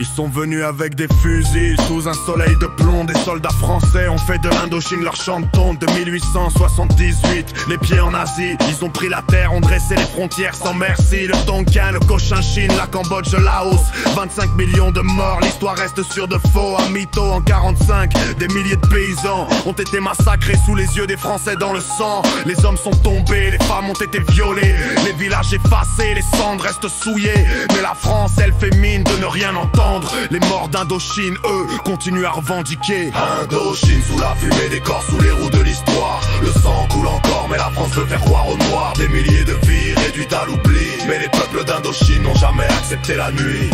Ils sont venus avec des fusils, sous un soleil de plomb. Des soldats français ont fait de l'Indochine leur champ de tombe. De 1878, les pieds en Asie. Ils ont pris la terre, ont dressé les frontières sans merci. Le Tonkin, le Cochinchine, la Cambodge, le Laos. 25 millions de morts, l'histoire reste sur de faux. À Mito en 45, des milliers de paysans ont été massacrés sous les yeux des Français dans le sang. Les hommes sont tombés, les femmes ont été violées, les villages effacés, les cendres restent souillées. Mais la France, elle fait mine de ne rien entendre. Les morts d'Indochine, eux, continuent à revendiquer. Indochine sous la fumée des corps, sous les roues de l'histoire. Le sang coule encore, mais la France veut faire croire au noir. Des milliers de vies réduites à l'oubli, mais les peuples d'Indochine n'ont jamais accepté la nuit.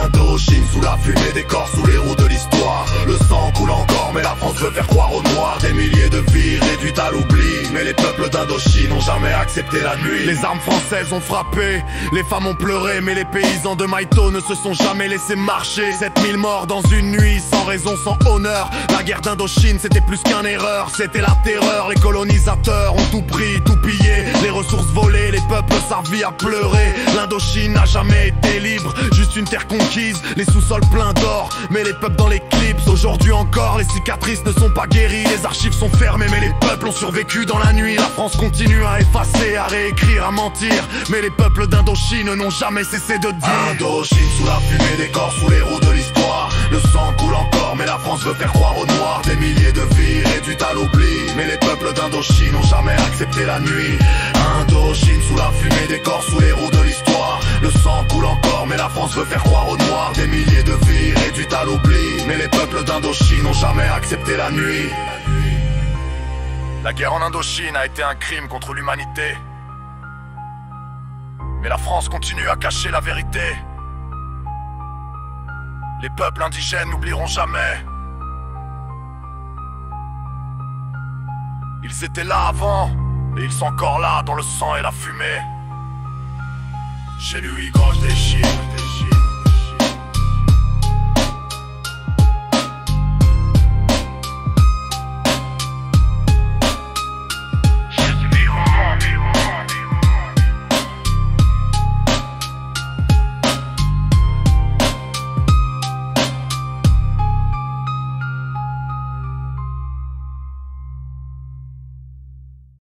Indochine sous la fumée des corps, sous les roues de l'histoire. Le sang coule encore, mais la France veut faire croire au noir. Des milliers de vies réduites à l'oubli, mais les peuples d'Indochine n'ont jamais accepté la nuit. Les armes françaises ont frappé, les femmes ont pleuré, mais les paysans de Maïto ne se sont jamais laissés marcher. 7000 morts dans une nuit, sans raison, sans honneur. La guerre d'Indochine, c'était plus qu'une erreur, c'était la terreur. Les colonisateurs ont tout pris, tout pillé, les ressources volées, les peuples servis à pleurer. L'Indochine n'a jamais été libre, juste une terre conquise, les sous-sols pleins d'or, mais les peuples dans l'éclipse. Aujourd'hui encore, les cicatrices ne sont pas guéries, les archives sont fermées, mais les peuples ont survécu dans la nuit. La France continue à effacer, à réécrire, à mentir, mais les peuples d'Indochine n'ont jamais cessé de dire. Indochine sous la fumée des corps, sous les roues de l'histoire. Le sang coule encore, mais la France veut faire croire au noir. Des milliers de vies réduites à l'oubli, mais les peuples d'Indochine n'ont jamais accepté la nuit. Indochine sous la fumée des corps, sous les roues de l'histoire. Le sang coule encore, mais la France veut faire croire au noir. Des milliers de vies réduites à l'oubli, mais les peuples d'Indochine n'ont jamais accepté la nuit. La guerre en Indochine a été un crime contre l'humanité, mais la France continue à cacher la vérité. Les peuples indigènes n'oublieront jamais. Ils étaient là avant, et ils sont encore là dans le sang et la fumée. Chez lui, gauche des chiens.